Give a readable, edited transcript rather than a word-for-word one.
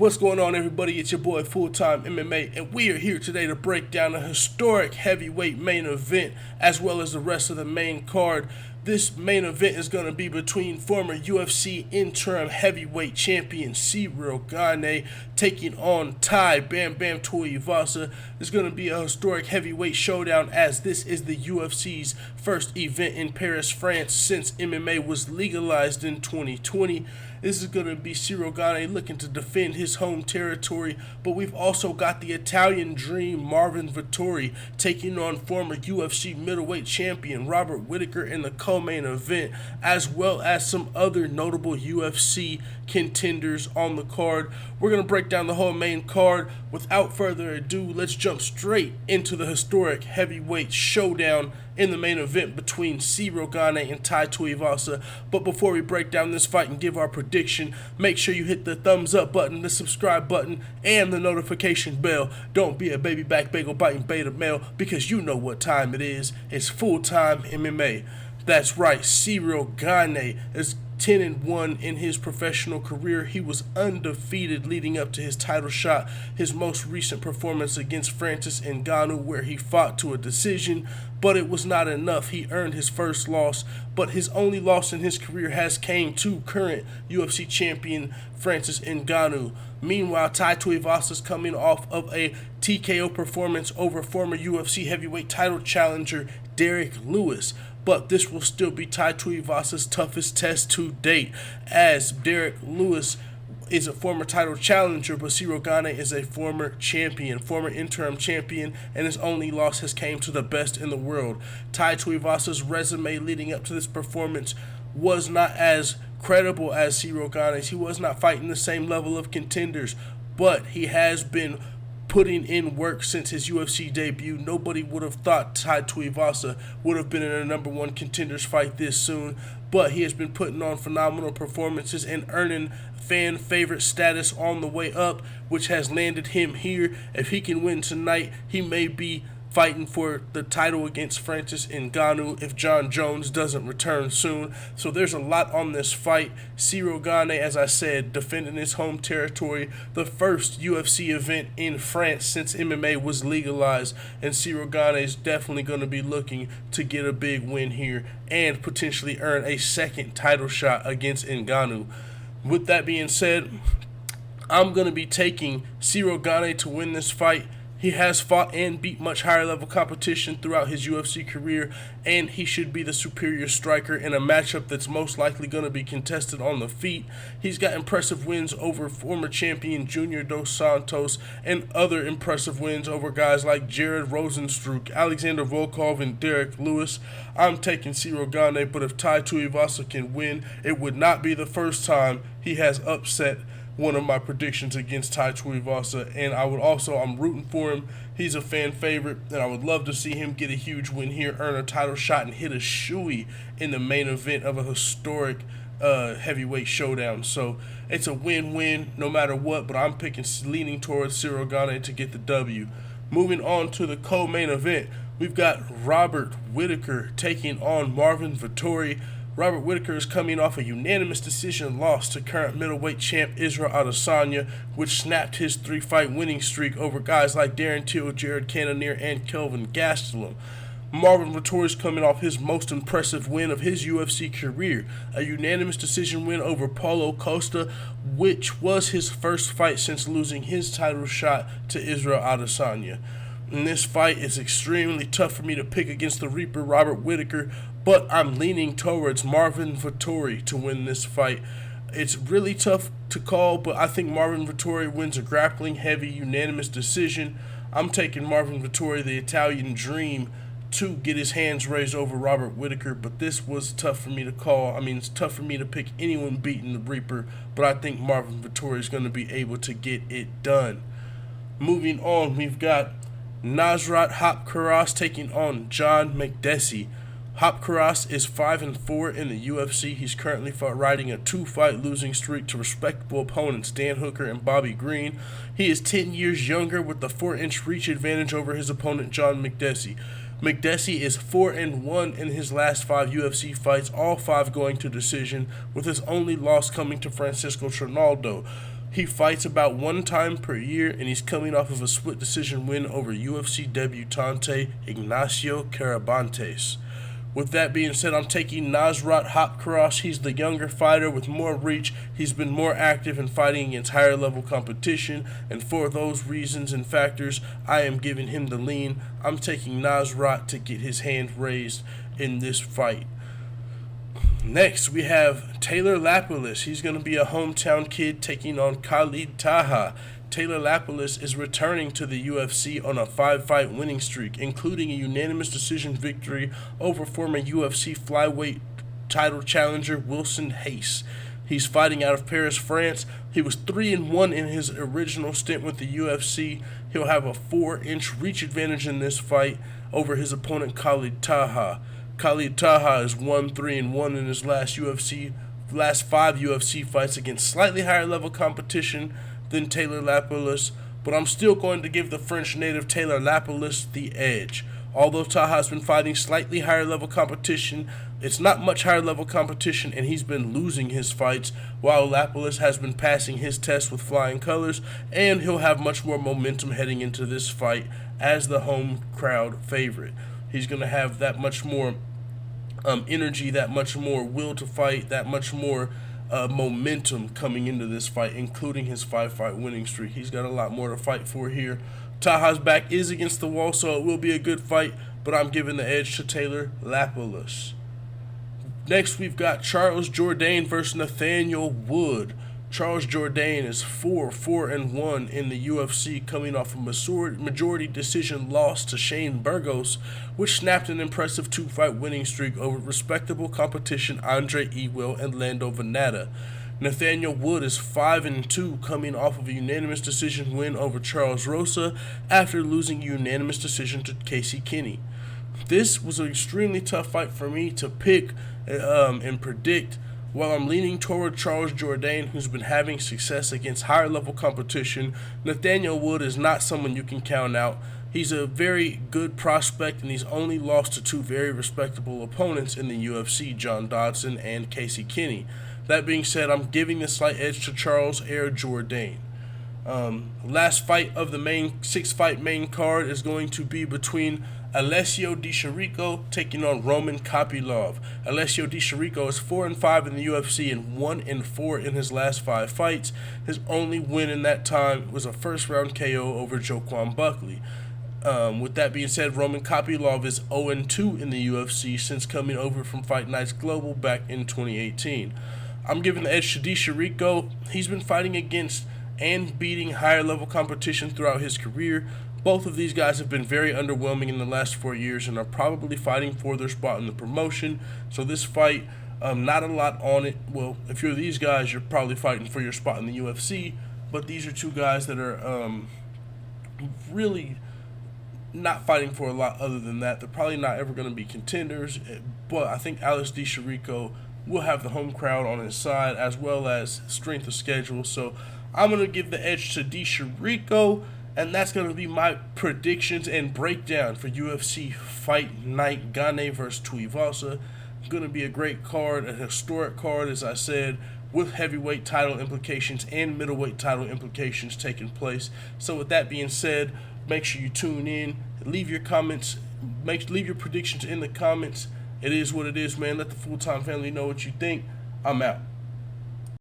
What's going on, everybody? It's your boy Fulltime MMA, and we are here today to break down a historic heavyweight main event as well as the rest of the main card. This main event is going to be between former UFC interim heavyweight champion Ciryl Gane taking on Tai Tuivasa. It's going to be a historic heavyweight showdown as this is the UFC's first event in Paris, France since MMA was legalized in 2020. This is going to be Ciryl Gane looking to defend his home territory, but we've also got the Italian Dream Marvin Vettori taking on former UFC middleweight champion Robert Whittaker in the co-main event, as well as some other notable UFC contenders on the card. We're going to break down the whole main card. Without further ado, let's jump straight into the historic heavyweight showdown in the main event between Ciryl Gane and Tai Tuivasa. But before we break down this fight and give our prediction, make sure you hit the thumbs up button, the subscribe button, and the notification bell. Don't be a baby back bagel biting beta male, because you know what time it is. It's full-time MMA. That's right, Ciryl Gane is 10-1 in his professional career. He was undefeated leading up to his title shot, his most recent performance against Francis Ngannou, where he fought to a decision, but it was not enough. He earned his first loss, but his only loss in his career has came to current UFC champion Francis Ngannou. Meanwhile, Tai Tuivasa is coming off of a TKO performance over former UFC heavyweight title challenger Derrick Lewis. But this will still be Tai Tuivasa's toughest test to date, as Derrick Lewis is a former title challenger, but Ciryl Gane is a former champion, former interim champion, and his only loss has came to the best in the world. Tai Tuivasa's resume leading up to this performance was not as credible as Ciryl Gane's. He was not fighting the same level of contenders, but he has been putting in work since his UFC debut. Nobody would have thought Tai Tuivasa would have been in a number one contenders fight this soon, but he has been putting on phenomenal performances and earning fan favorite status on the way up, which has landed him here. If he can win tonight, he may be fighting for the title against Francis Ngannou if John Jones doesn't return soon. So there's a lot on this fight. Ciryl Gane, as I said, defending his home territory, the first UFC event in France since MMA was legalized, and Ciryl Gane is definitely going to be looking to get a big win here and potentially earn a second title shot against Ngannou. With that being said, I'm going to be taking Ciryl Gane to win this fight. He has fought and beat much higher level competition throughout his UFC career, and he should be the superior striker in a matchup that's most likely going to be contested on the feet. He's got impressive wins over former champion Junior Dos Santos and other impressive wins over guys like Jared Rosenstruck, Alexander Volkov, and Derrick Lewis. I'm taking Ciryl Gane, but if Tai Tuivasa can win, it would not be the first time he has upset one of my predictions against Tai Tuivasa, and I'm rooting for him. He's a fan favorite, and I would love to see him get a huge win here, earn a title shot, and hit a shoey in the main event of a historic heavyweight showdown. So it's a win-win no matter what, but I'm leaning towards Ciryl Gane to get the W. Moving on to the co-main event, we've got Robert Whittaker taking on Marvin Vettori. Robert Whittaker is coming off a unanimous decision loss to current middleweight champ Israel Adesanya, which snapped his 3-fight winning streak over guys like Darren Till, Jared Cannonier, and Kelvin Gastelum. Marvin Vettori is coming off his most impressive win of his UFC career, a unanimous decision win over Paulo Costa, which was his first fight since losing his title shot to Israel Adesanya. And this fight is extremely tough for me to pick against the Reaper Robert Whittaker, but I'm leaning towards Marvin Vettori to win this fight. It's really tough to call, but I think Marvin Vettori wins a grappling-heavy unanimous decision. I'm taking Marvin Vettori, the Italian Dream, to get his hands raised over Robert Whittaker, but this was tough for me to call. I mean, it's tough for me to pick anyone beating the Reaper, but I think Marvin Vettori is going to be able to get it done. Moving on, we've got Nasrat Haqparast taking on John Mcdessey. Haqparast is 5-4 in the UFC. He's currently riding a 2-fight losing streak to respectable opponents Dan Hooker and Bobby Green. He is 10 years younger with the 4-inch reach advantage over his opponent John Mcdessey. Mcdessey is 4-1 in his last 5 UFC fights, all 5 going to decision, with his only loss coming to Francisco Trinaldo. He fights about 1 time per year, and he's coming off of a split decision win over UFC debutante Ignacio Carabantes. With that being said, I'm taking Nasrat Haqparast. He's the younger fighter with more reach. He's been more active in fighting against higher level competition, and for those reasons and factors, I am giving him the lean. I'm taking Nasrat to get his hand raised in this fight. Next, we have Tylor Lapilus. He's going to be a hometown kid taking on Khalid Taha. Tylor Lapilus is returning to the UFC on a 5-fight winning streak, including a unanimous decision victory over former UFC flyweight title challenger Wilson Hayes. He's fighting out of Paris, France. He was 3-1 in his original stint with the UFC. He'll have a 4-inch reach advantage in this fight over his opponent Khalid Taha. Khalid Taha is 1-3-1 in his last 5 UFC fights against slightly higher level competition than Tylor Lapilus, but I'm still going to give the French native Tylor Lapilus the edge. Although Taha's been fighting slightly higher level competition, it's not much higher level competition, and he's been losing his fights, while Lapilus has been passing his tests with flying colors, and he'll have much more momentum heading into this fight as the home crowd favorite. He's going to have that much more energy, that much more will to fight, that much more momentum coming into this fight, including his 5-fight winning streak. He's got a lot more to fight for here. Taha's back is against the wall, so it will be a good fight, but I'm giving the edge to Tylor Lapilus. Next, we've got Charles Jourdain versus Nathaniel Wood. Charles Jourdain is 4-1 in the UFC, coming off a majority decision loss to Shane Burgos, which snapped an impressive 2-fight winning streak over respectable competition Andre Ewell and Lando Venata. Nathaniel Wood is 5-2, coming off of a unanimous decision win over Charles Rosa after losing a unanimous decision to Casey Kenny. This was an extremely tough fight for me to pick and predict. While I'm leaning toward Charles Jourdain, who's been having success against higher level competition, Nathaniel Wood is not someone you can count out. He's a very good prospect, and he's only lost to 2 very respectable opponents in the UFC, John Dodson and Casey Kenny. That being said, I'm giving the slight edge to Charles Jourdain. Last fight of the main 6-fight main card is going to be between Alessio Di Chirico taking on Roman Kopylov. Alessio Di Chirico is 4-5 in the UFC and 1-4 in his last 5 fights. His only win in that time was a first-round KO over Joaquin Buckley. With that being said, Roman Kopylov is 0-2 in the UFC since coming over from Fight Nights Global back in 2018. I'm giving the edge to Di Chirico. He's been fighting against and beating higher level competition throughout his career. Both of these guys have been very underwhelming in the last 4 years and are probably fighting for their spot in the promotion. So this fight, not a lot on it. Well, if you're these guys, you're probably fighting for your spot in the UFC. But these are 2 guys that are really not fighting for a lot other than that. They're probably not ever going to be contenders. But I think Alex Di Chirico will have the home crowd on his side as well as strength of schedule. So I'm going to give the edge to Di Chirico. And that's going to be my predictions and breakdown for UFC Fight Night Gane versus Tuivasa. Going to be a great card, a historic card, as I said, with heavyweight title implications and middleweight title implications taking place. So with that being said, make sure you tune in, leave your comments, leave your predictions in the comments. It is what it is, man. Let the full-time family know what you think. I'm out.